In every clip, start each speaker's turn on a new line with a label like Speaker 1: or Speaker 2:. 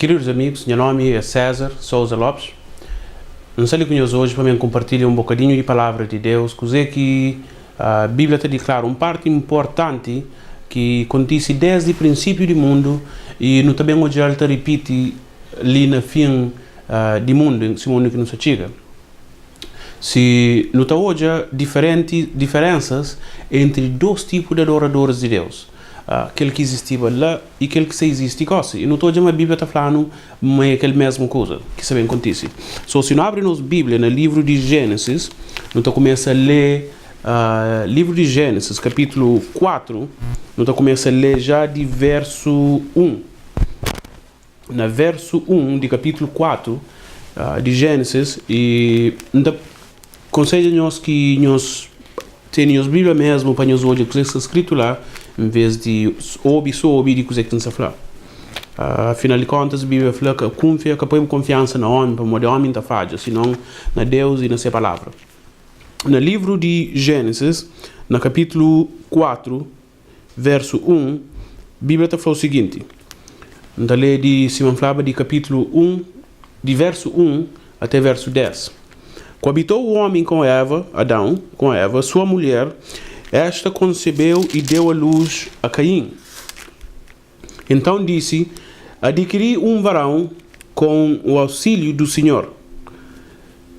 Speaker 1: Queridos amigos, meu nome é César Souza Lopes. Não sei com nós hoje para mim compartilhar um bocadinho de palavra de Deus, coisa que a Bíblia te declara uma parte importante que acontece desde o princípio do mundo e não também hoje ela te repete ali no fim do mundo, esse mundo que nos chega. Se não está hoje diferenças entre dois tipos de adoradores de Deus. Aquele que existia lá e aquele que se existe agora. E não estou dizendo que a Bíblia está falando mas aquela mesma coisa que sabem acontece. Se nós abrimos a Bíblia no livro de Gênesis, nós começa a ler livro de Gênesis, capítulo 4, nós começa a ler já de verso 1. No verso 1 de capítulo 4 de Gênesis, e aconselho-nos que nós tenhamos a Bíblia mesmo para nós hoje, o que está escrito lá, em vez de ouvir de coisa que estamos a falar. Afinal de contas, a Bíblia fala que põe confiança no homem, para o homem está falha, senão na Deus e na sua palavra. No livro de Gênesis, no capítulo 4, verso 1, a Bíblia está falando o seguinte. Então, lê de Simão Flava de capítulo 1, de verso 1 até verso 10. Coabitou o homem com Eva, Adão, com Eva, sua mulher. Esta concebeu e deu à luz a Caim. Então disse: adquiri um varão com o auxílio do Senhor.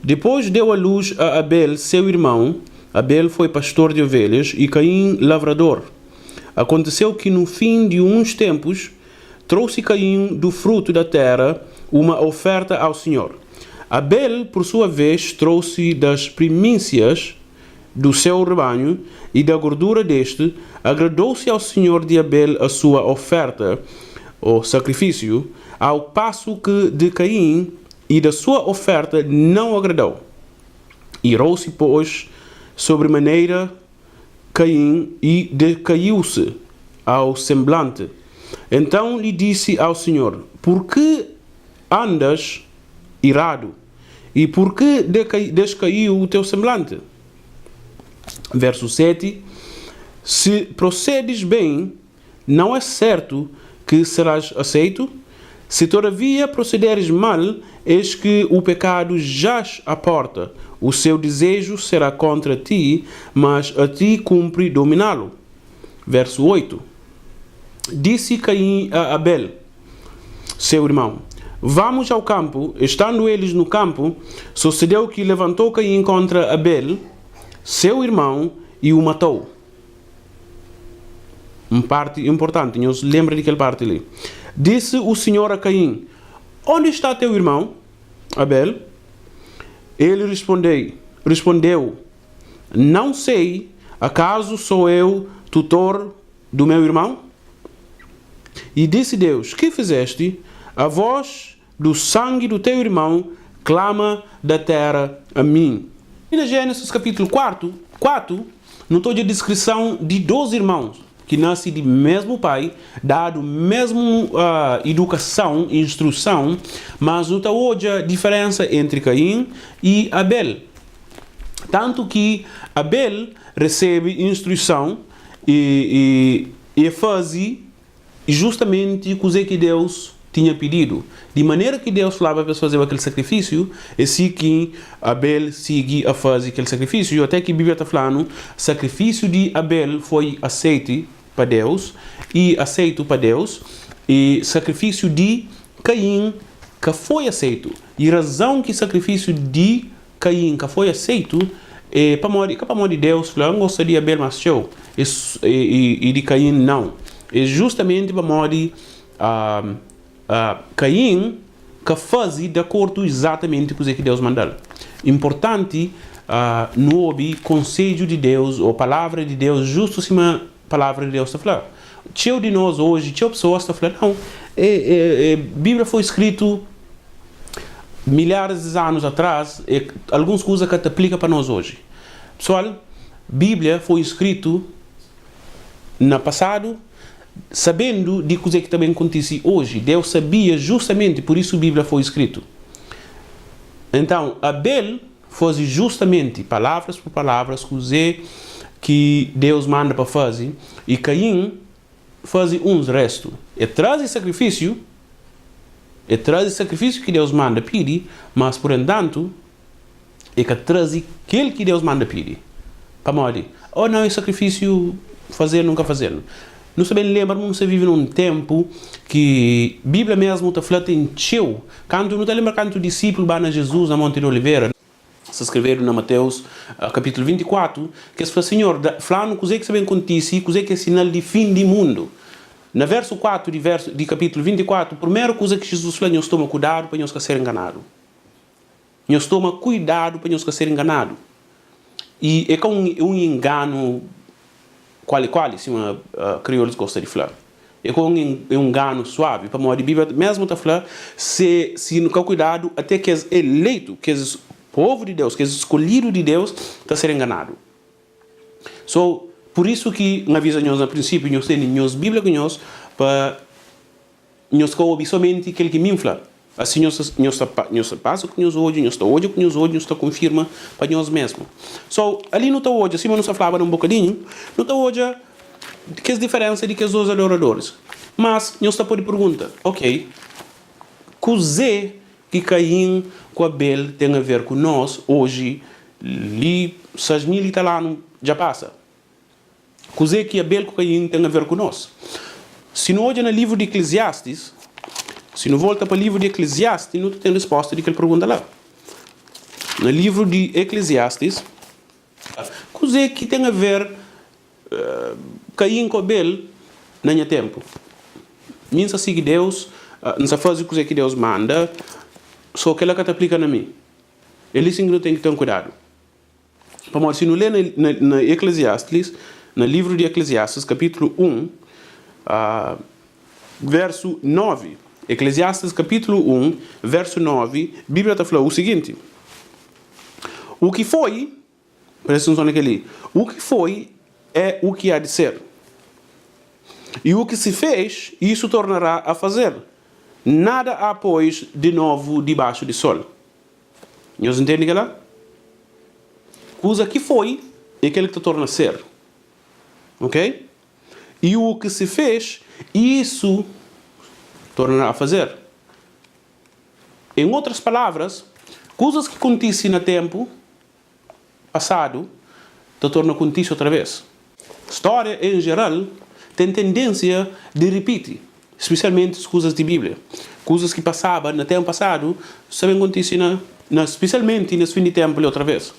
Speaker 1: Depois deu à luz a Abel, seu irmão. Abel foi pastor de ovelhas e Caim lavrador. Aconteceu que no fim de uns tempos trouxe Caim do fruto da terra uma oferta ao Senhor. Abel, por sua vez, trouxe das primícias do seu rebanho e da gordura deste. Agradou-se ao Senhor de Abel a sua oferta, o sacrifício, ao passo que de Caim e da sua oferta não agradou. Irou-se, pois, sobremaneira Caim e decaiu-se ao semblante. Então lhe disse ao Senhor: por que andas irado? E por que descaiu o teu semblante? Verso 7. Se procedes bem, não é certo que serás aceito? Se todavia procederes mal, eis que o pecado jaz à porta. O seu desejo será contra ti, mas a ti cumpre dominá-lo. Verso 8. Disse Caim a Abel, seu irmão: vamos ao campo. Estando eles no campo, sucedeu que levantou Caim contra Abel, seu irmão, e o matou. Uma parte importante, não se lembra daquela parte ali. Disse o Senhor a Caim: onde está teu irmão, Abel? Ele respondeu: não sei, acaso sou eu tutor do meu irmão? E disse Deus: que fizeste? A voz do sangue do teu irmão clama da terra a mim. E na Gênesis capítulo 4 notou a descrição de dois irmãos que nascem do mesmo pai, dado mesmo educação, instrução, mas notou hoje a diferença entre Caim e Abel. Tanto que Abel recebe instrução e faz justamente o que Deus tinha pedido. De maneira que Deus falava para fazer aquele sacrifício, e assim que Abel seguia a fazer aquele sacrifício. Até que a Bíblia está falando, o sacrifício de Abel foi aceito para Deus, e o sacrifício de Caim que foi aceito. E a razão que o sacrifício de Caim que foi aceito é para amor de Deus. Falou: eu gostaria de Abel mais show, e de Caim não. É justamente para amor de Caim que faz de acordo exatamente com o que Deus mandou. Importante não ouvir conselho de Deus ou palavra de Deus justo acima da palavra de Deus está falando. Cheio de nós hoje, cheio de pessoas está falando: não, a Bíblia foi escrito milhares de anos atrás, e algumas coisas que te aplica para nós hoje. Pessoal, a Bíblia foi escrito no passado, sabendo de coisa que também acontece hoje. Deus sabia justamente, por isso a Bíblia foi escrito. Então, Abel faz justamente, palavras por palavras, coisa que Deus manda para fazer, e Caim faz uns restos. E traz o sacrifício, É trazer sacrifício que Deus manda pedir, mas por entanto, é que trazer aquele que Deus manda pedir. Para morrer. Ou não é sacrifício fazer, nunca fazer. Não sabem, lembra-me, você vive num tempo que a Bíblia mesmo está falando encheu. Quando não te lembra quando o discípulo vai na Jesus na Monte de Oliveira, se escreveram na Mateus capítulo 24, que se fala, Senhor, falando com o que sabem acontece, com o que é sinal de fim do mundo. Na verso 4 de capítulo 24, a primeira coisa que Jesus falou, nós toma cuidado para nós ser enganados. Nós toma cuidado para nós ser enganados. E é como um engano qual, se uma crioulos gosta de falar. É como um engano suave. Para a Bíblia mesmo está falando, se não há cuidado, até que é eleito, que é povo de Deus, que é escolhido de Deus, está a ser enganado. Por isso que na visão nós, no princípio, nós temos Bíblia com nós, para nós ouvir somente aquele que me infla. Assim nós passa com nós hoje, nós está hoje com nós hoje, nós está confirma para nós mesmos. Ali não está hoje, assim nós falava um bocadinho, não está hoje que é a diferença de que os dois adoradores. Mas nós está por pergunta, ok, cozer que Caim com Abel tem a ver com nós hoje, ali 6.000 e tal anos já passa. Cozer que Abel com Caim tem a ver com nós. Se não olha no livro de Eclesiastes, se não volta para o livro de Eclesiastes, não tem resposta de aquela pergunta lá. No livro de Eclesiastes, cozer que tem a ver Caim com Abel, não é tempo. Minha siga Deus, não se faz o que Deus manda, só que ela que te aplica na mim. Ele sim não tem que ter cuidado. Para se não lê na Eclesiastes, no livro de Eclesiastes, capítulo 1, verso 9. Eclesiastes, capítulo 1, verso 9, a Bíblia está falando o seguinte. O que foi, presta atenção naquele, o que foi é o que há de ser. E o que se fez, isso tornará a fazer. Nada há, pois, de novo debaixo do sol. Nós entendem que lá? Coisa que foi é aquele que te torna a ser. Ok? E o que se fez, isso tornará a fazer. Em outras palavras, coisas que acontecem no tempo passado, te tornam a acontecer outra vez. História, em geral, tem tendência de repetir. Especialmente as coisas de Bíblia. Coisas que passavam no tempo passado, sabem acontecer especialmente nesse fim de tempo outra vez.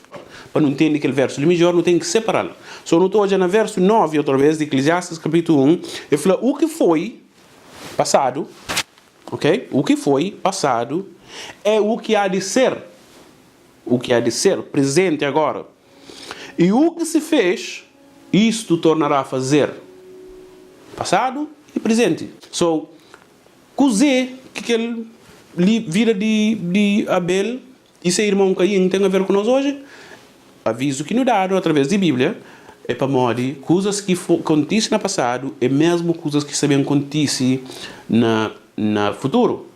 Speaker 1: Para não entender aquele verso, ele melhor não tem que separá-lo. Só não estou já no verso 9 outra vez, de Eclesiastes capítulo 1, ele fala, o que foi passado, ok? O que foi passado é o que há de ser. O que há de ser, presente agora. E o que se fez, isto tornará a fazer. Passado e presente. Cozer que aquele vida de Abel e seu irmão Caim tem a ver com nós hoje, aviso que nos dá através da Bíblia, é para morrer coisas que acontecem no passado e mesmo coisas que sabem acontecer no futuro,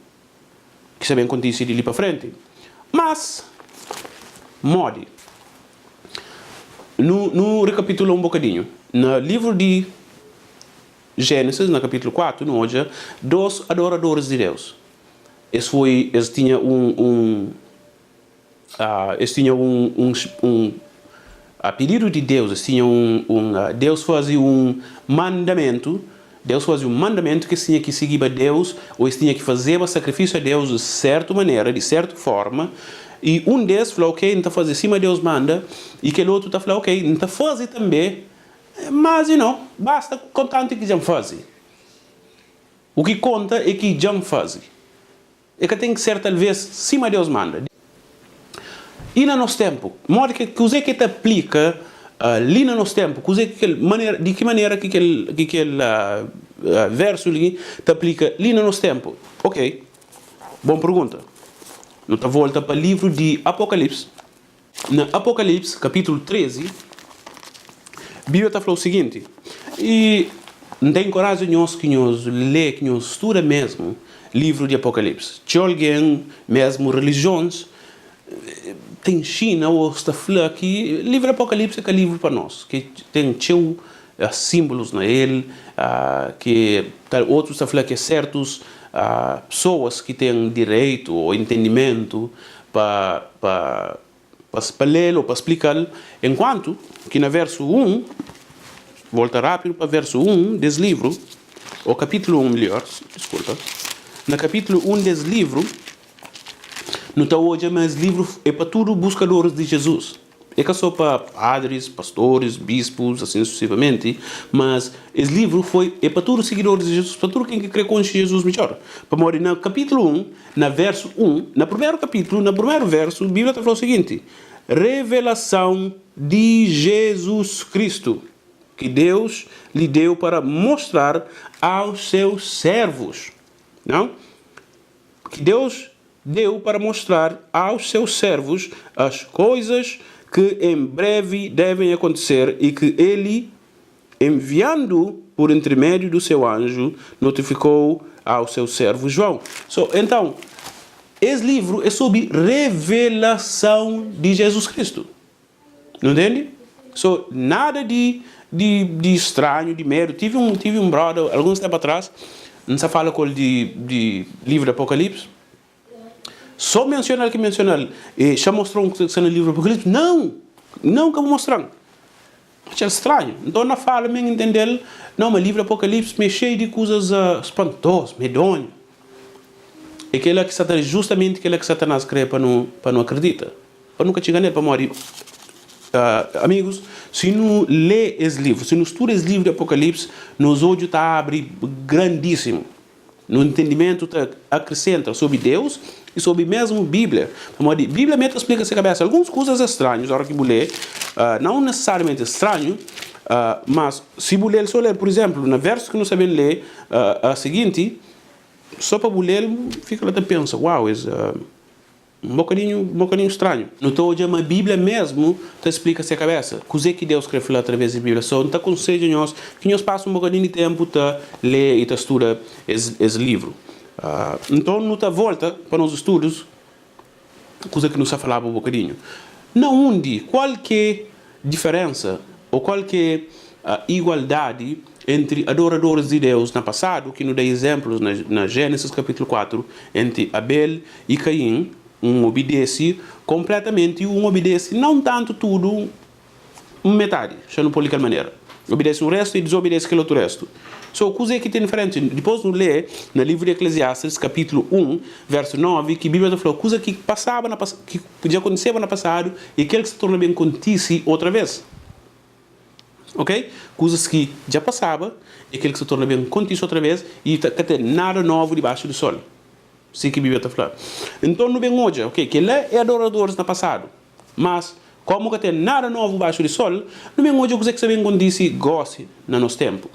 Speaker 1: que sabem acontecer de ali para frente. Mas, morre. No recapitula um bocadinho. No livro de Gênesis, no capítulo 4, no hoje, 2 adoradores de Deus. Eles tinham a pedido de Deus, eles tinham Deus fazia um mandamento, que tinha que seguir a Deus, ou eles tinham que fazer o sacrifício a Deus de certa maneira, de certa forma, e um deles falou, ok, não está fazendo cima Deus manda, e aquele outro está falando, ok, não está fazendo também, mas não, basta contar que já faz. O que conta é que já faz. É que tem que ser talvez cima Deus manda. E no nosso tempo, que te aplica ali no nosso tempo, de que maneira que aquele verso ali te aplica ali no nosso tempo? Ok, boa pergunta. Não está volta para o livro de Apocalipse. No Apocalipse, capítulo 13, a Bíblia está falando o seguinte, e não tem coragem que nós lê, que nós estuda mesmo livro de Apocalipse. Se alguém mesmo religiões tem China ou está falando que livro de Apocalipse é livro para nós, que tem símbolos na ele, que outros estão falando que certos pessoas que têm direito ou entendimento para ler ou para explicar, enquanto que na verso 1, volta rápido para verso 1 desse livro, ou capítulo 1 melhor, desculpa, no capítulo 1 desse livro, não está hoje, mas livro é para todos buscadores de Jesus. É só para padres, pastores, bispos, assim sucessivamente, mas esse livro é para todos os seguidores de Jesus, para todo quem quer conhecer Jesus melhor. Para morrer no capítulo 1, na verso 1, no primeiro capítulo, no primeiro verso, a Bíblia está falando o seguinte: revelação de Jesus Cristo, que Deus lhe deu para mostrar aos seus servos. Não? Que Deus deu para mostrar aos seus servos as coisas que em breve devem acontecer e que ele, enviando por intermédio do seu anjo, notificou ao seu servo João. Então, esse livro é sobre revelação de Jesus Cristo. Não entende? Nada de estranho, de medo. Tive um brother, alguns tempos atrás, não se fala com ele de livro do Apocalipse. Só mencionar que mencionar. Já mostrou um que no livro do Apocalipse? Não que eu vou mostrar. É estranho. Então não fala, me entender. Não, mas o livro do Apocalipse é cheio de coisas espantosas, medonhas. É aquela que Satanás, justamente aquela que Satanás cria para não acreditar. Para nunca chegar nele, para morrer. Amigos, se não lê esse livro, se não estuda esse livro do Apocalipse, nos olhos está abre grandíssimo. No entendimento está acrescenta sobre Deus e sobre mesmo Bíblia. A Bíblia mesmo explica essa cabeça. Algumas coisas estranhas, na hora que eu ler, não necessariamente estranho, mas se eu ler, só ler, por exemplo, no verso que não sabem ler, a seguinte, só para ler, fica lá e pensa, uau, é um bocadinho estranho. Não estou a Bíblia mesmo te explica essa cabeça. Coisa que Deus quer falar através da Bíblia. Só te aconselho nós que nós passamos um bocadinho de tempo a ler e a estudar esse livro. Então, não está volta para os estudos, coisa que nos falava um bocadinho. Não onde qualquer diferença ou qualquer igualdade entre adoradores de Deus no passado, que nos dá exemplos na Gênesis capítulo 4, entre Abel e Caim. Um obedece completamente e um obedece não tanto tudo, metade, já não pode de maneira. Obedece o resto e desobedece aquele outro resto. Coisa que tem diferente. Depois não lê no livro de Eclesiastes, capítulo 1, verso 9, que a Bíblia falou coisa que passava, que podia acontecer no passado e aquele que se torna bem acontece outra vez. Ok? Coisas que já passava e aquele que se torna bem acontece outra vez e não tem nada novo debaixo do sol. Sim que a Bíblia está falando. Então, não vem hoje, ok? Que ele é adoradores no passado. Mas, como que tem nada novo debaixo do sol, não vem hoje o que você vem quando disse goste no nosso tempo.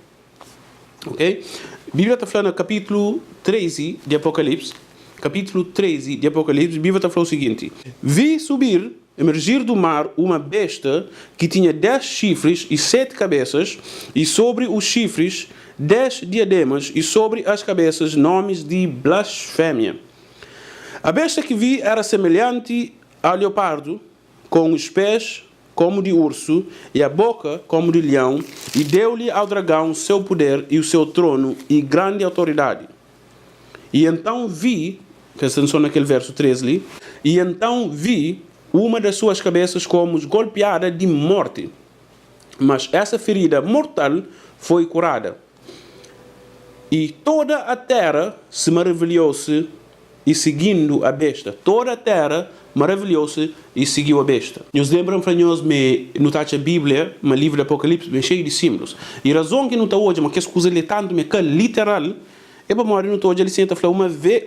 Speaker 1: Ok? A Bíblia está falando no capítulo 13 de Apocalipse. Capítulo 13 de Apocalipse, a Bíblia está falando o seguinte: vi subir, emergir do mar, uma besta que tinha 10 chifres e 7 cabeças, e sobre os chifres 10 diademas, e sobre as cabeças nomes de blasfémia. A besta que vi era semelhante a leopardo, com os pés como de urso e a boca como de leão, e deu-lhe ao dragão o seu poder e o seu trono e grande autoridade. E então vi, presta atenção naquele verso 13 ali, e então vi uma das suas cabeças como golpeada de morte, mas essa ferida mortal foi curada. E toda a terra se maravilhou-se e seguindo a besta. Toda a terra maravilhou-se e seguiu a besta. Nos lembram para nós, no a Bíblia, no livro do Apocalipse, cheio de símbolos. E a razão que não está hoje, mas que as coisas lê tanto, que é literal, é para morrer no todo, ele senta a falar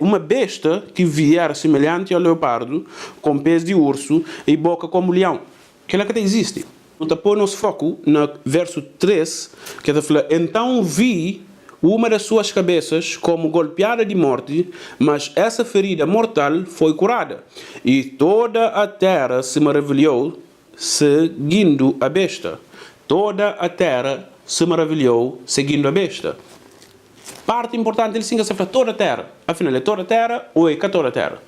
Speaker 1: uma besta que vier semelhante ao leopardo, com pés de urso e boca como leão. Que ela que existe. Não está pôr nosso foco no verso 3, que está falando, então vi uma das suas cabeças como golpeada de morte, mas essa ferida mortal foi curada. E toda a terra se maravilhou, seguindo a besta. Toda a terra se maravilhou, seguindo a besta. Parte importante, ele sim, que toda a terra. Afinal, é toda a terra ou é toda a terra?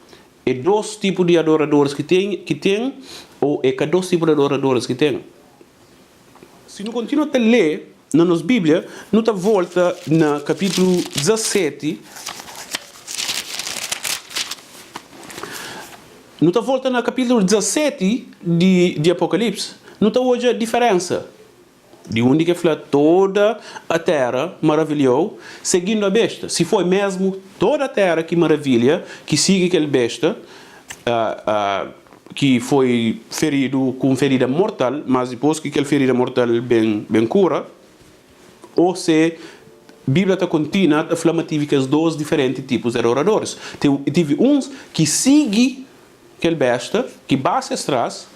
Speaker 1: É dois tipos de adoradores que tem ou é dois tipos de adoradores que tem? Se não continua a ler na nossa Bíblia, não está volta no capítulo 17 não está voltando no capítulo 17 de Apocalipse, não está hoje a diferença. De onde que fala toda a terra maravilhou, seguindo a besta. Se foi mesmo toda a terra que maravilha, que siga aquele besta, que foi ferido com ferida mortal, mas depois que aquela ferida mortal bem cura, ou se a Bíblia está contínua, a falar que os dois diferentes tipos de adoradores. Tive uns que seguem aquele besta, que basta atrás,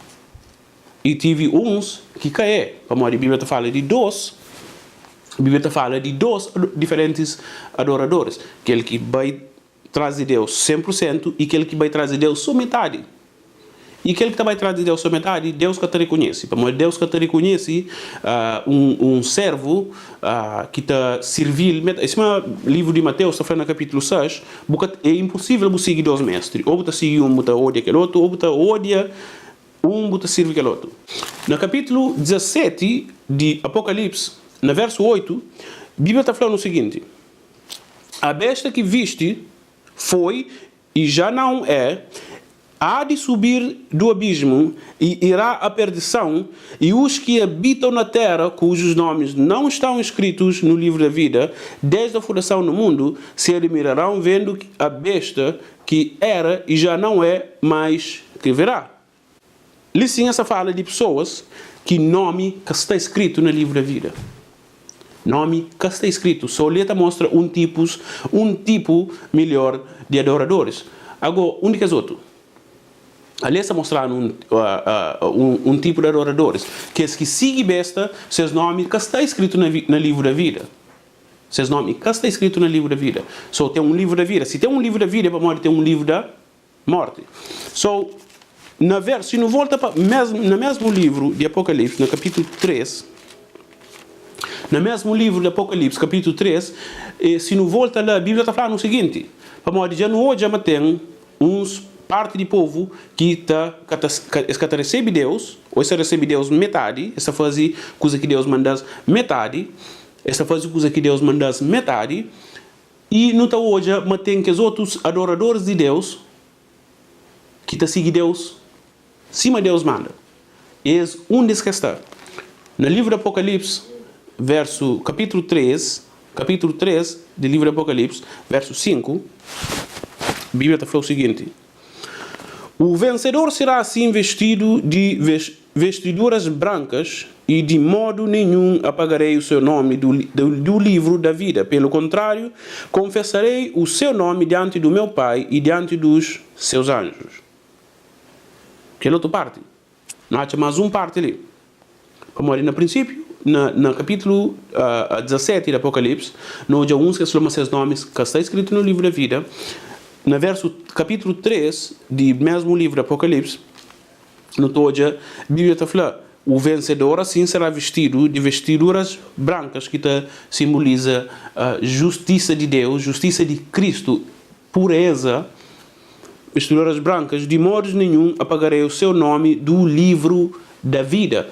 Speaker 1: e tive uns que caem. Como a Bíblia fala de dois, a Bíblia fala de dois diferentes adoradores. Aquele que vai trazer Deus 100% e aquele que vai trazer Deus só metade. E aquele que vai trazer Deus só metade, Deus que te reconhece. Deus que te reconhece um servo que está servil. Esse é o livro de Mateus, está falando no capítulo 6, é impossível você seguir dois mestres. Ou você seguir um, você odia aquele outro, ou você odia um, você serve aquele outro. No capítulo 17 de Apocalipse, no verso 8, a Bíblia está falando o seguinte: a besta que viste foi e já não é, há de subir do abismo e irá à perdição, e os que habitam na terra, cujos nomes não estão escritos no livro da vida, desde a fundação do mundo, se admirarão vendo a besta que era e já não é, mas que verá. Licença fala de pessoas que nome que está escrito no livro da vida. Nome que está escrito. Só letra mostra um tipo melhor de adoradores. Agora, onde que é outro? Ali está mostrando um tipo de adoradores, que é que sigue besta, seus nomes que está escrito no livro da vida. Seus nomes que está escrito no livro da vida. Só tem um livro da vida. Se tem um livro da vida, vamos ter um livro da morte. Se não volta para no mesmo livro de Apocalipse, no capítulo 3, no mesmo livro de Apocalipse, capítulo 3, se não volta lá, a Bíblia está falando o seguinte: já não hoje tem uns parte do povo que recebe Deus, ou essa recebe Deus metade, essa faz coisa que Deus manda metade, essa faz coisa que Deus manda metade, e não está hoje, mas tem que os outros adoradores de Deus, que está seguindo Deus, cima Deus manda. E é um desses que está. No livro do Apocalipse, capítulo 3 do livro do Apocalipse, verso 5, a Bíblia está falando o seguinte: o vencedor será assim vestido de vestiduras brancas, e de modo nenhum apagarei o seu nome do livro da vida. Pelo contrário, confessarei o seu nome diante do meu Pai e diante dos seus anjos. Que é outra parte. Não há mais uma parte ali. Como ali no princípio, no capítulo 17 do Apocalipse, nós já uns que são seus nomes que está escrito no livro da vida. No capítulo 3 do mesmo livro do Apocalipse, no todo, a Bíblia está falando: o vencedor assim será vestido de vestiduras brancas, que simboliza a justiça de Deus, justiça de Cristo, pureza. Vestiduras brancas, de modo nenhum apagarei o seu nome do livro da vida.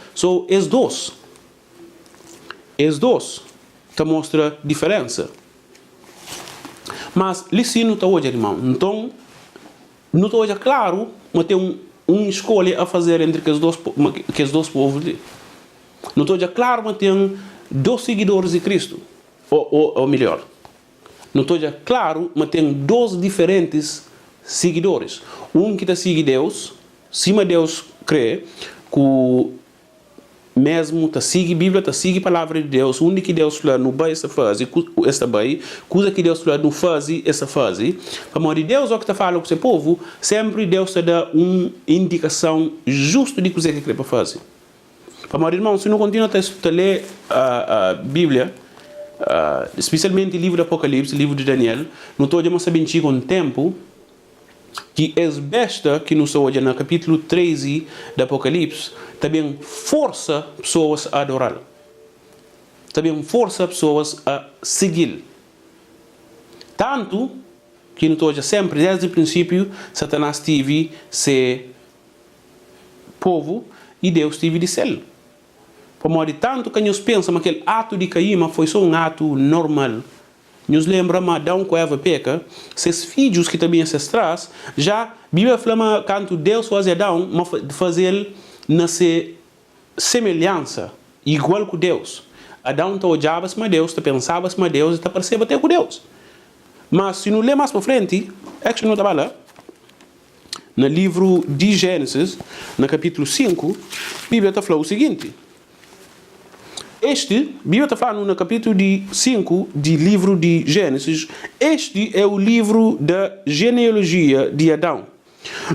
Speaker 1: Esses dois te mostra diferença. Mas licino está hoje, irmão. Então, não está hoje claro, mas tem uma escolha a fazer entre os dois povos. Não está hoje claro, mas tem dois seguidores de Cristo. Ou melhor, não está hoje claro, mas tem dois diferentes seguidores. Um que está seguindo Deus, cima Deus crê, que mesmo está seguindo a Bíblia, está seguindo a palavra de Deus, onde que Deus fala, não vai essa fase, esta vai, coisa que Deus fala, não faz essa fase. Para amor de Deus, o que está falando com o seu povo, sempre Deus te dá uma indicação justa de coisa que quer para fazer. Para amor de irmão, se não continua a ler a Bíblia, especialmente o livro do Apocalipse, o livro de Daniel, não estou a saber com o tempo, que é besta que nos hoje no capítulo 13 do Apocalipse, também força pessoas a adorar. Também força pessoas a seguir. Tanto que nos hoje sempre, desde o princípio, Satanás teve ser povo e Deus teve de ser. Por modo de tanto que nós pensamos que aquele ato de Caim foi só um ato normal. nos lembra que Adão com Eva peca, seus filhos que também ancestrais, já a Bíblia fala quando Deus faz Adão, fazer nascer semelhança, igual com Deus. Adão está olhava-se para Deus, está pensava-se para Deus e está parecendo até com Deus. Mas se não ler mais para frente, é que não estava lá. No livro de Gênesis, no capítulo 5, a Bíblia está falando o seguinte. A Bíblia está falando no capítulo 5 do livro de Gênesis. Este é o livro da genealogia de Adão.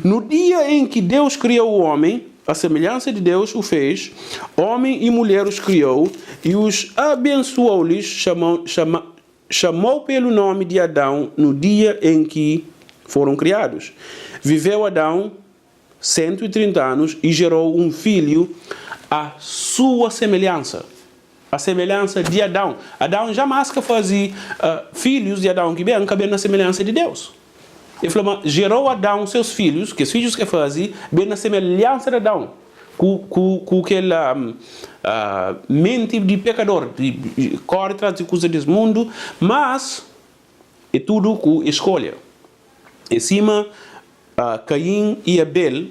Speaker 1: No dia em que Deus criou o homem, a semelhança de Deus o fez, homem e mulher os criou e os abençoou-lhes, chamou pelo nome de Adão no dia em que foram criados. Viveu Adão 130 anos e gerou um filho à sua semelhança. A semelhança de Adão. Adão jamais que fazia filhos de Adão que bem na semelhança de Deus. Ele falou, gerou Adão seus filhos, que os filhos que fazia, bem na semelhança de Adão. Com aquela mente de pecador, de corre atrás de coisas desse mundo, mas é tudo com escolha. Em cima, Caim e Abel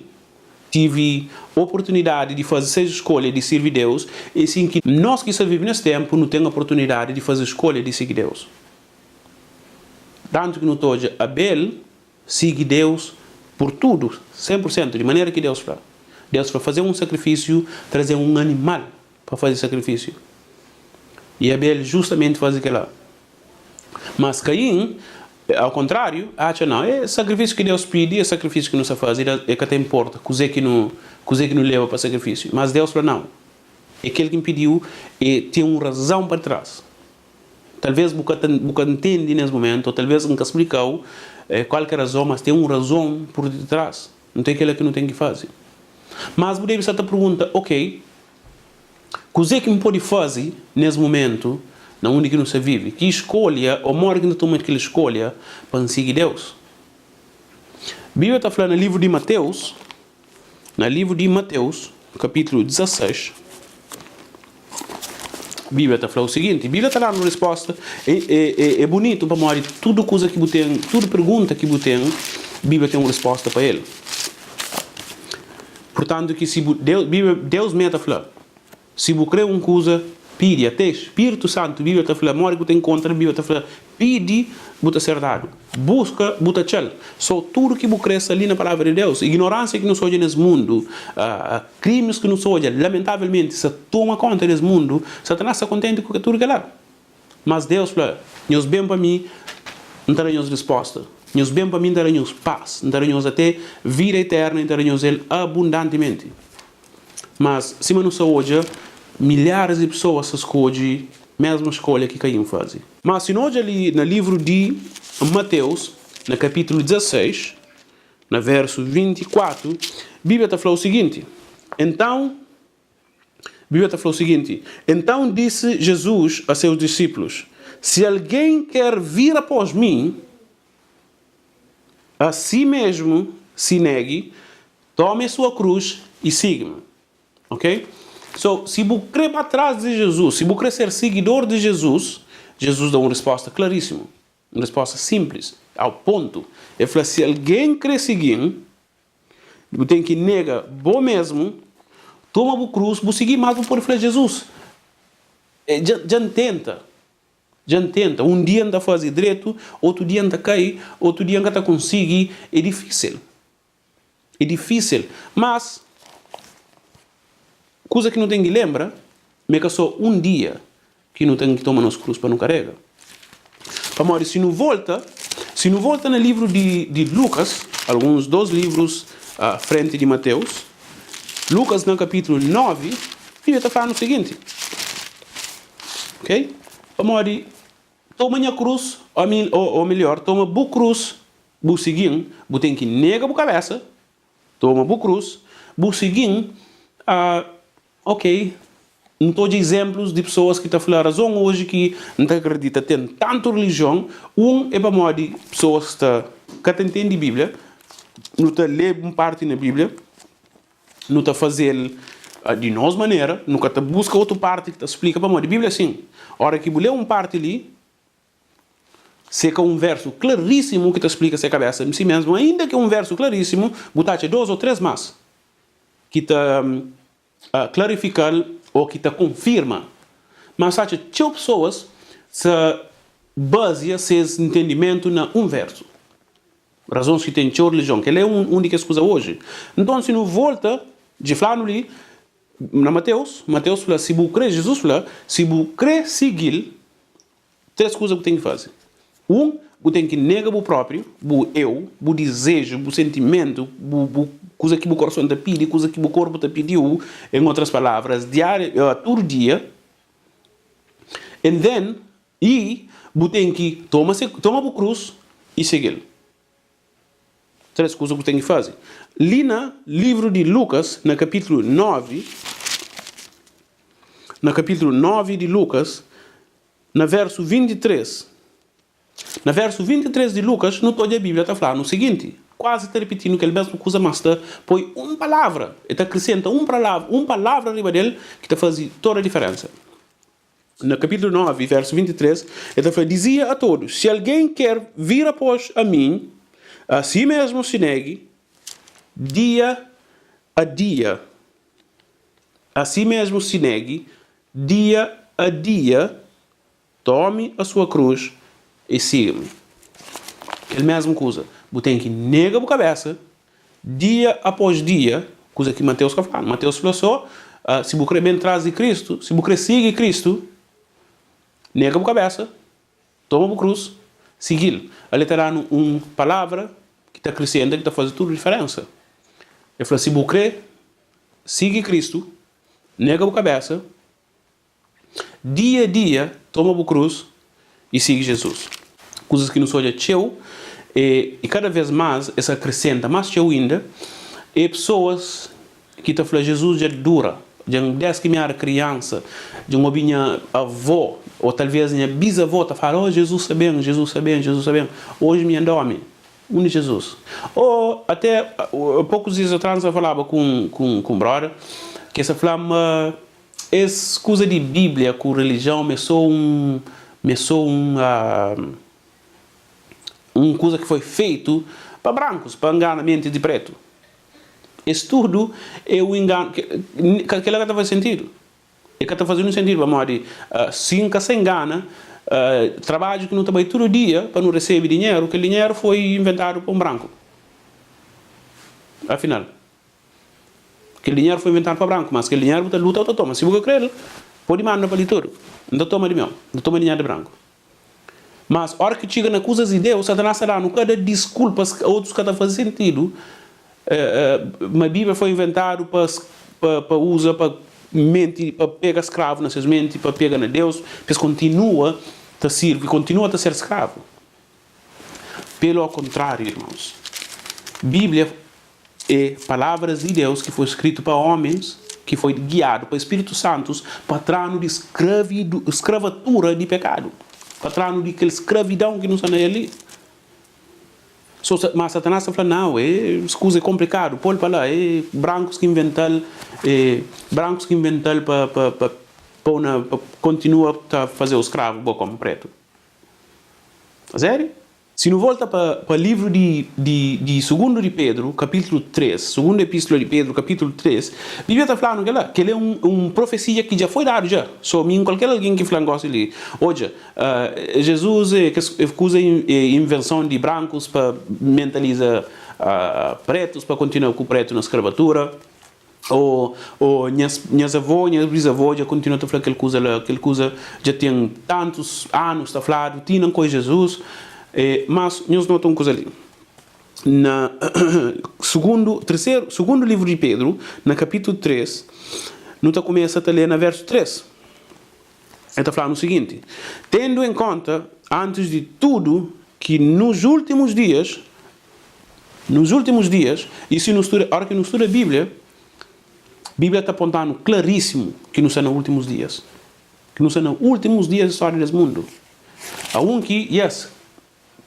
Speaker 1: tive oportunidade de fazer essa escolha de servir Deus, e assim que nós que vivemos nesse tempo não temos a oportunidade de fazer escolha de seguir Deus. Tanto que no todo, Abel segue Deus por tudo, 100%, de maneira que Deus fala. Deus para fazer um sacrifício, trazer um animal para fazer sacrifício. E Abel justamente faz aquilo. Mas Caim, ao contrário, acha não, é sacrifício que Deus pede, é sacrifício que não se faz, é que até importa, coisa que não leva para sacrifício. Mas Deus fala não, é aquele que me pediu e tem uma razão para trás. Talvez você entende nesse momento, ou talvez nunca explicou qual é a razão, mas tem uma razão por detrás. Não tem aquela que não tem que fazer. Mas você deve estar pergunta, ok, coisa que me pode fazer nesse momento, na onde que não se vive, que escolha, ou mora que não toma aquela escolha para seguir Deus. A Bíblia está falando no livro de Mateus, capítulo 16, a Bíblia está falando o seguinte, a Bíblia está dando uma resposta, é bonito para morrer, tudo coisa que você tem, tudo pergunta que você tem, a Bíblia tem uma resposta para ele. Portanto, que se Deus me está falando, se você crê uma coisa, pede até Espírito Santo, a Bíblia está falando, mora que você encontra, a Bíblia está falando, pede, você ser dado, busca, você chel. Só tudo que você cresce ali na palavra de Deus, ignorância que não soja nesse mundo, crimes que não soja, lamentavelmente, se toma conta desse mundo, Satanás está contente com tudo que é lá. Mas Deus fala, nos bem para mim, não teremos resposta. Nos bem para mim, não teremos paz, não teremos até vida eterna, não teremos ele abundantemente. Mas, se não soja, milhares de pessoas escolhem a mesma escolha que Caim faz. Mas se nós ali no livro de Mateus, no capítulo 16, no verso 24, a Bíblia está falando o seguinte. Então disse Jesus a seus discípulos, se alguém quer vir após mim, a si mesmo se negue, tome a sua cruz e siga-me. Ok? So, se você crê para trás de Jesus, se você quer ser seguidor de Jesus, Jesus dá uma resposta claríssima, uma resposta simples, ao ponto. Ele fala, se alguém quer seguir, você tem que negar bom mesmo, toma a cruz, você seguir mais para falar Jesus. Já tenta. Um dia anda a fazer direito, outro dia anda a cair, outro dia anda a conseguir. É difícil. Mas coisa que não tem que lembrar, é que só um dia que não tem que tomar nos cruz para não carregar. Amor, se não volta no livro de Lucas, alguns dois livros à frente de Mateus, Lucas no capítulo 9, ele está falando o seguinte, ok? Amor, toma a cruz, ou melhor, toma a cruz, você seguir, você tem que negar a cabeça, toma a cruz, você seguir, ok, não estou de exemplos de pessoas que estão a falar a razão hoje que não acredita tem tanta religião. É para modo de pessoas que entendem a Bíblia, não está a ler uma parte na Bíblia, não está a fazer de nossa maneira, nunca está a buscar outra parte que está explica para modo de Bíblia assim. A hora que você lê uma parte ali, se é um verso claríssimo que te explica essa cabeça em si mesmo, ainda que é um verso claríssimo, botar 2 ou 3 mais, que te clarifica ou que te confirma. Mas há pessoas se baseiam seus entendimento na um verso. Razões que tem a religião, que ele é única coisa hoje. Então, se não volta, de falar ali, na Mateus fala, se você crê, Jesus fala, se você crê seguir, 3 coisas que tem que fazer. Você tem que negar o próprio, o eu, o desejo, o sentimento, coisa que o coração te pede, coisa que o corpo te pediu, em outras palavras, todo dia. E você tem que tomar a cruz e seguir. 3 coisas que você tem que fazer. Li no livro de Lucas, no capítulo 9 de Lucas, no verso 23. No verso 23 de Lucas, no toda a Bíblia está falando o seguinte, quase está repetindo que ele mesmo coisa, mas põe uma palavra, ele acrescenta uma palavra arriba dele, que está fazendo toda a diferença. No capítulo 9, verso 23, ele fala, dizia a todos, se alguém quer vir após a mim, a si mesmo se negue, dia a dia. A si mesmo se negue, dia a dia, tome a sua cruz e siga-me. É a mesma coisa. Você tem que negar a cabeça, dia após dia, coisa que Mateus está falando. Mateus falou só, se você bem atrás de Cristo, se você segue Cristo, nega a cabeça, toma a cruz, seguir. Ele está dando uma palavra que está crescendo, que está fazendo toda a diferença. Ele falou, se você crê, siga Cristo, nega a cabeça, dia a dia, toma a cruz e siga Jesus. Coisas que não são teu, e cada vez mais, essa acrescenta mais teu ainda, e pessoas que estão falando, Jesus é dura. Desde que minha criança, de uma minha avó, ou talvez minha bisavó, está falando, Jesus é bem, Jesus é bem, Jesus é bem. Hoje minha dorme, Jesus. Ou até, poucos dias atrás eu falava com um brother, que essa falava, essa coisa de Bíblia com religião, uma coisa que foi feito para brancos, para enganamento de preto. Isso tudo é o engano, que ela está fazendo sentido. E que está fazendo sentido, vamos dizer, se engana, trabalho que não trabalha todo dia para não receber dinheiro, que o dinheiro foi inventado por um branco. Afinal, que o dinheiro foi inventado para branco, mas que o dinheiro está luta ou toma. Se você crer, pode mandar para ali tudo. Não toma de mim, não toma dinheiro de branco. Mas, a hora que chega na coisas de Deus, Satanás está dando cada desculpas que outros que estão fazendo sentido. A Bíblia foi inventada para usar, para mentir, para pegar escravo nas suas mentes, para pegar na Deus, mas continua a servir, continua a ser escravo. Pelo contrário, irmãos, Bíblia é palavras de Deus que foi escrito para homens, que foi guiado para Espírito Santo, para trás de escravatura de pecado, para trás de aquela escravidão que nos anda ali. Mas Satanás está falando, não, coisa complicado, pode falar, brancos que inventam para continuar a fazer o escravo como preto. Sério? Se não volta para o livro de 2 de Pedro, capítulo 3, segunda epístola de Pedro, capítulo 3, a Bíblia está falando que ele é uma profecia que já foi dada já. Só qualquer alguém que fala negócio ali. Hoje, Jesus usa invenção de brancos para mentalizar pretos, para continuar com o preto na escravatura. Ou minhas avós, minhas bisavós já continuam a falar aquela coisa já tem tantos anos, está falando, tinham com Jesus. Mas nós notamos uma coisa ali. No segundo livro de Pedro, no capítulo 3, nós começamos a ler no verso 3. Ele está falando o seguinte: tendo em conta, antes de tudo, que nos últimos dias, e se a hora que nos estuda a Bíblia está apontando claríssimo que nós estamos nos últimos dias. Que nós estamos nos últimos dias da história desse mundo. Aonde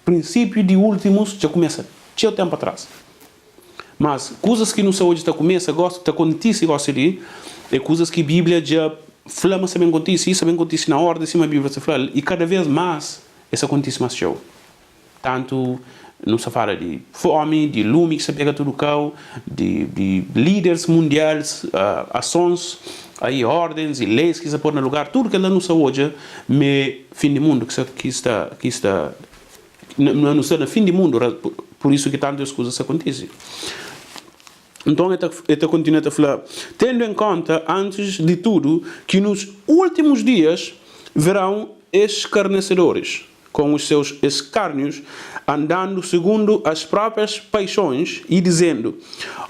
Speaker 1: princípio de últimos já começa tinha tempo atrás, mas coisas que no hoje está começa gosta acontece ali é coisas que a Bíblia já fala, mas também acontece na ordem, cima a Bíblia se fala, e cada vez mais essa acontece mais show. Tanto não se fala de fome, de lume que se pega tudo cão, de líderes mundiais, ações, aí ordens e leis que se põem no lugar, tudo que ela não se hoje, mas fim do mundo que está não está no fim do mundo, por isso que tantas coisas acontecem. Então, ele continua a falar, tendo em conta, antes de tudo, que nos últimos dias verão escarnecedores, com os seus escárnios, andando segundo as próprias paixões e dizendo,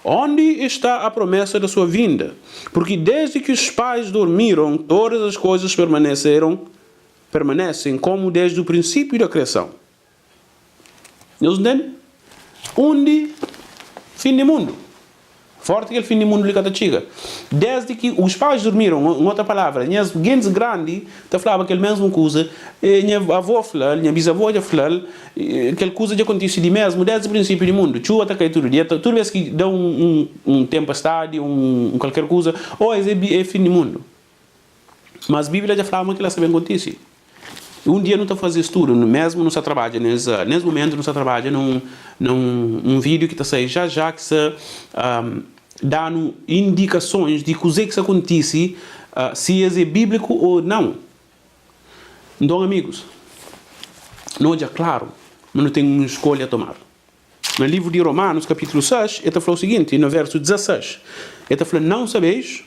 Speaker 1: onde está a promessa da sua vinda? Porque desde que os pais dormiram, todas as coisas permanecem como desde o princípio da criação. Eles entendem? Onde? Fim do mundo. Forte que o fim do mundo lhe chega. Desde que os pais dormiram, em outra palavra, minhas gente grande, te falava aquela mesma coisa, minha avó falou, minha bisavó já falou, aquela coisa já acontece de mesmo, desde o princípio do mundo. Chuva está caindo todo dia, toda vez que dá um tempestade, qualquer coisa, é fim do mundo. Mas a Bíblia já falava que ela sabia acontecer. Um dia não está fazendo estudo, mesmo não se trabalha, nesse momento não se trabalha num vídeo que está saindo já que se dando indicações de coisa que acontece, se é bíblico ou não. Então, amigos, não é claro, mas não tem uma escolha a tomar. No livro de Romanos, capítulo 6, ele fala o seguinte, no verso 16, ele fala, não sabeis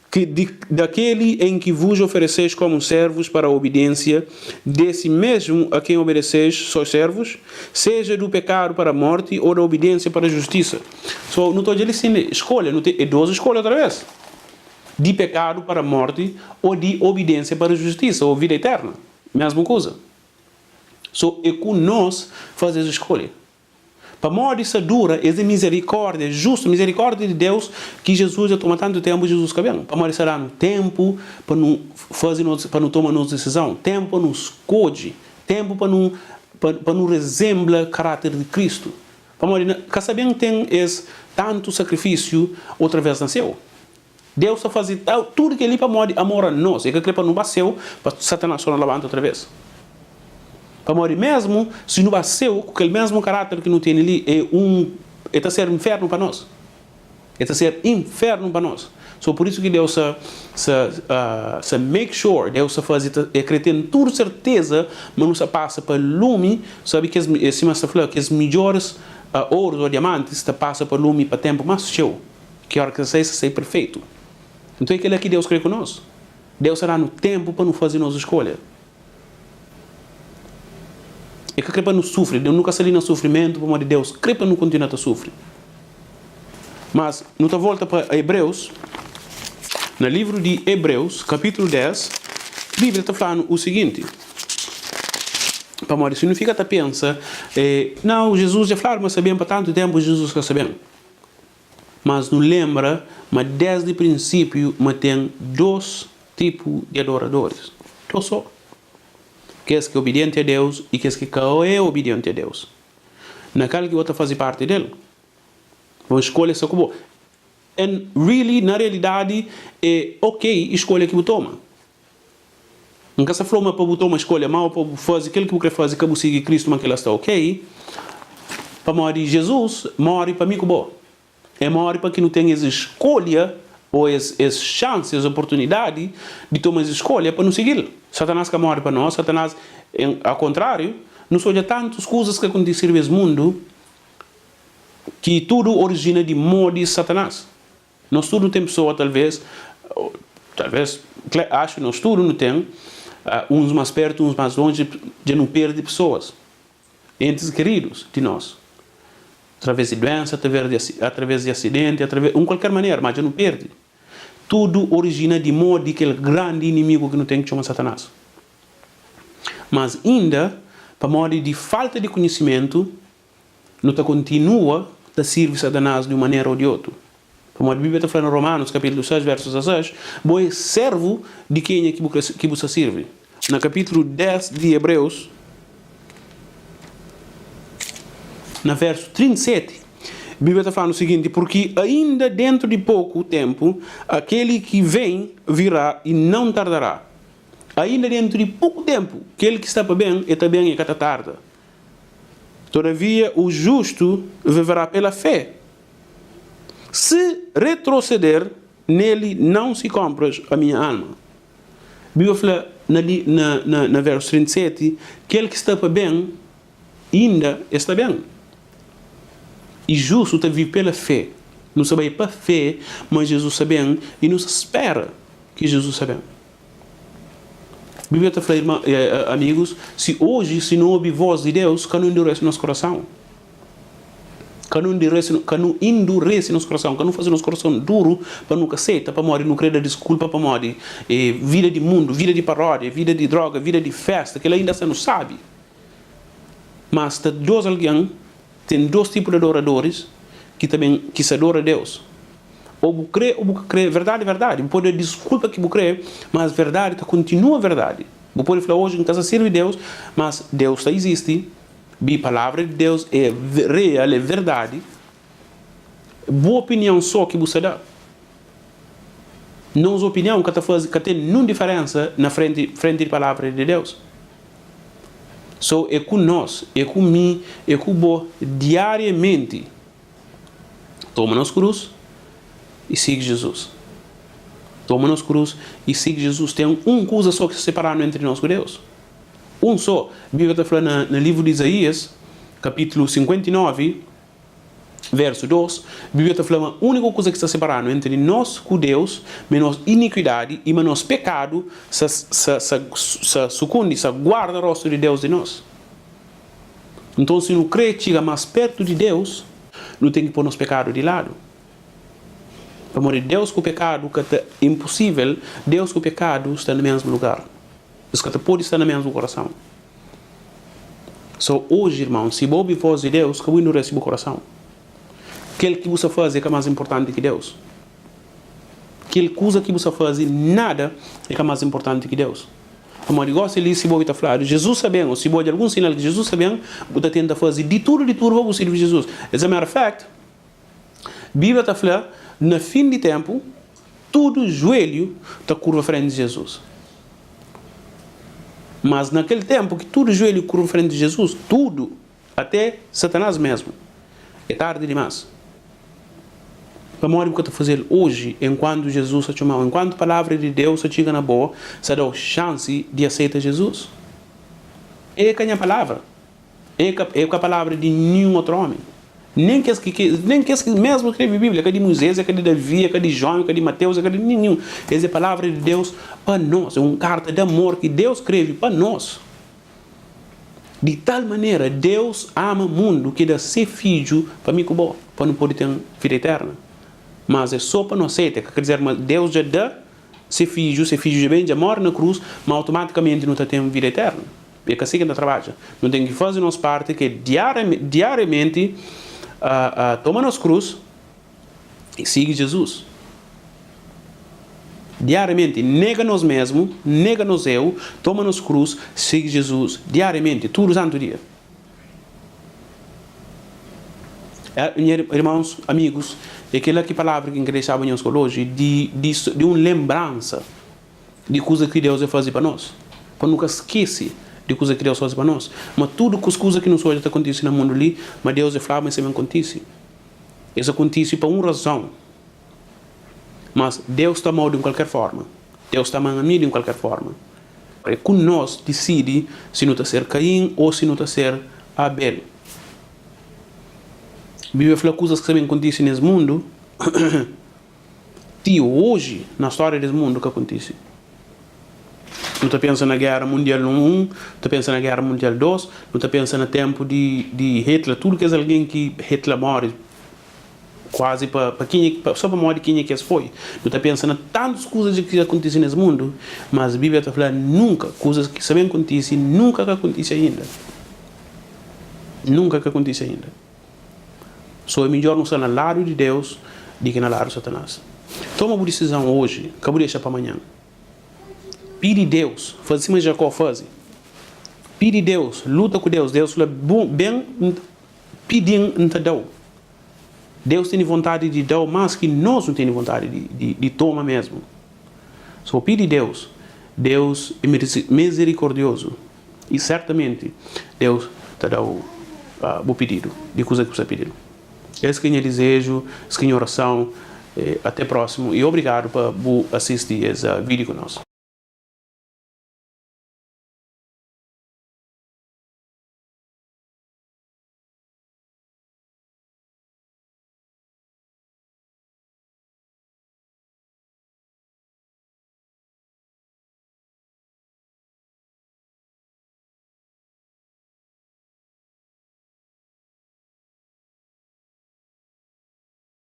Speaker 1: que daquele em que vos ofereceis como servos para a obediência, desse mesmo a quem obedeceis sois servos, seja do pecado para a morte ou da obediência para a justiça. Não estou dizendo assim, escolha, não tem, é duas escolhas outra vez. De pecado para a morte ou de obediência para a justiça, ou vida eterna. Mesma coisa. É com nós fazer a escolha. Para morte isso dura, é de misericórdia, justo, misericórdia de Deus, que Jesus já toma tanto tempo, Jesus cabelo. Para morte será no tempo para não fazer, para não tomar nossa decisão, tempo para não escolher, tempo para não resemblar o caráter de Cristo. Para morte, que sabem tem esse tanto sacrifício outra vez nasceu. Deus está fazendo tudo que ele para morte amor a nós, é que para não baseu, para Satanás só não levanta outra vez. Para morrer mesmo, se não baseu com aquele mesmo caráter que não tem ali, é ser inferno para nós. É ser inferno para nós. Por isso que Deus se make sure, Deus se faz, tem toda certeza, mas não se passa para lume, sabe que que as melhores ouros ou diamantes se passa para lume para tempo mais cheio, que a hora que seja perfeito. Então é aquilo que Deus crê conosco. Deus será no tempo para não fazer nossa escolha. É que crepa não sofre, Deus nunca saiu no sofrimento, por amor de Deus, crepa não continua a sofrer. Mas, não está volta para Hebreus, no livro de Hebreus, capítulo 10, a Bíblia está falando o seguinte, para amor, significa que pensa, não, Jesus já falou, mas sabemos para tanto tempo, Jesus já sabemos. Mas não lembra, mas desde o princípio, mas tem dois tipos de adoradores. Dois só. Que é obediente a Deus e que é obediente a Deus. Naquele que outra faz parte dele. Uma escolha só como. Na realidade, é ok escolha que você toma. Nunca se falou para você tomar uma escolha mal, para fazer aquilo que você quer fazer, que você siga Cristo, mas que ela está ok. Para morrer Jesus, morre para mim que bom. É morre para que não tenha essa escolha, ou essa chance, essa oportunidade de tomar essa escolha para não seguir. Satanás que morre para nós, Satanás, ao contrário, não só tantas coisas que acontecem nesse mundo, que tudo origina de modo de Satanás. Nós tudo temos pessoa, talvez, acho que nós tudo não temos, uns mais perto, uns mais longe, de não perder pessoas, entes queridos de nós. Através de doença, através de acidente, de qualquer maneira, mas já não perde. Tudo origina de modo de aquele grande inimigo que não tem que chamar Satanás. Mas ainda, para modo de falta de conhecimento, não continua a servir Satanás de uma maneira ou de outra. Como a Bíblia está falando em Romanos, capítulo 6, versos 16, você é servo de quem é que você serve. No capítulo 10 de Hebreus, no verso 37, a Bíblia está falando o seguinte, porque ainda dentro de pouco tempo, aquele que vem virá e não tardará. Ainda dentro de pouco tempo, aquele que está para bem, e também é que está tarde. Todavia, o justo viverá pela fé. Se retroceder, nele não se compras a minha alma. A Bíblia fala na verso 37, que aquele que está para bem, ainda está bem. E justo está vivo pela fé. Não sabe para fé, mas Jesus está bem e nos espera que Jesus está bem. A Bíblia está falando, amigos, se hoje não ouvir voz de Deus, que não endurece nosso coração. Que não endurece nosso coração, que não faz nosso coração duro para nunca aceitar, para morrer, não querer desculpa, para morrer. Vida de mundo, vida de paródia, vida de droga, vida de festa, que ele ainda não sabe. Mas tem dois tipos de adoradores que se adora a Deus. Ou crê, verdade, verdade. Pode desculpa que crê, mas verdade continua verdade. Pode falar hoje em casa serve Deus, mas Deus existe. A palavra de Deus é real, é verdade. Boa opinião só que você dá. Não é opinião que tem nenhuma diferença na frente da palavra de Deus. So, é com nós, é com mim, é com você, diariamente. Toma nossa cruz e siga Jesus. Toma nossa cruz e siga Jesus. Tem uma coisa só que se separa entre nós e Deus. Um só. A Bíblia está falando no livro de Isaías, capítulo 59, verso 2. A Bíblia está falando a única coisa que está separando entre nós e Deus, menos iniquidade e menos pecado, se sucunde, se guarda o rosto de Deus de nós. Então, se não crê, chega mais perto de Deus, não tem que pôr nosso pecado de lado. Para morrer Deus com o pecado, que é impossível, Deus com o pecado está no mesmo lugar. Isso que pode estar no mesmo coração. So, hoje, irmão, se você ouvir a voz de Deus, que você não recebe o coração. Aquilo que você faz é mais importante que Deus. Aquela coisa que você faz, nada é mais importante que Deus. Como eu gosto de se você está falando, Jesus sabe bem, ou se você de algum sinal que Jesus sabe bem, você tenta fazer de tudo para você servir Jesus. As a matter of fact, a Bíblia está falando, no fim de tempo, todo joelho está curva frente de Jesus. Mas naquele tempo que todo joelho curva frente de Jesus, tudo, até Satanás mesmo, é tarde demais. Para morrer o que está fazendo hoje, enquanto Jesus se chamou, enquanto a palavra de Deus se chega na boa, se dá a chance de aceitar Jesus. É a minha palavra. É a palavra de nenhum outro homem. Nem que mesmo escreve a Bíblia, que é de Moisés, que é de Davi, que é de João, que é de Mateus, que é de nenhum. Essa é a palavra de Deus para nós. É uma carta de amor que Deus escreve para nós. De tal maneira, Deus ama o mundo que dá seu filho para mim, para não poder ter vida eterna. Mas é só para nós aceitar. Quer dizer, Deus já dá seu filho já vem, já morre na cruz, mas automaticamente não tem vida eterna. É assim que não trabalha. Não tem que fazer nossa parte, que diariamente toma nossa cruz e siga Jesus. Diariamente, nega nós mesmos, nega nos eu, toma nossa cruz, siga Jesus. Diariamente, todo santo dia. Irmãos, amigos, é aquela que palavra que deixava em hoje de uma lembrança de coisa que Deus vai fazer para nós. Para nunca esquecer de coisa que Deus faz para nós. Mas tudo as coisas que não hoje está acontecendo no mundo ali, mas Deus é falado, mas também acontece. Isso acontece por uma razão. Mas Deus está mal de qualquer forma. Deus está mal a mim de qualquer forma. É com nós decide se não está ser Caim ou se não está ser Abel. A Bíblia fala coisas que também acontecem nesse mundo. Hoje, na história desse mundo, que acontece. Não está pensando na Guerra Mundial 1, não está pensando na Guerra Mundial 2, não está pensando no tempo de Hitler, tudo que é alguém que Hitler morre, quase só para morrer quem é que foi. Não está pensando em tantas coisas que acontecem nesse mundo, mas a Bíblia está falando nunca, coisas que sabem acontecer, nunca que acontece ainda. Nunca que acontece ainda. Só é melhor não estar no lado de Deus do que no lado de Satanás. Toma uma decisão hoje, que eu vou deixar para amanhã. Pede Deus, faz assim como Jacó faz. Pede Deus, luta com Deus. Deus fala, bem, pedindo, não te dá. Deus tem vontade de dar, mas que nós não temos vontade de tomar mesmo. Só pede Deus. Deus é misericordioso. E certamente, Deus te dá o pedido, de coisa que você pediu. Esse que é o desejo, esse que é a oração. Até próximo e obrigado por assistir esse vídeo conosco.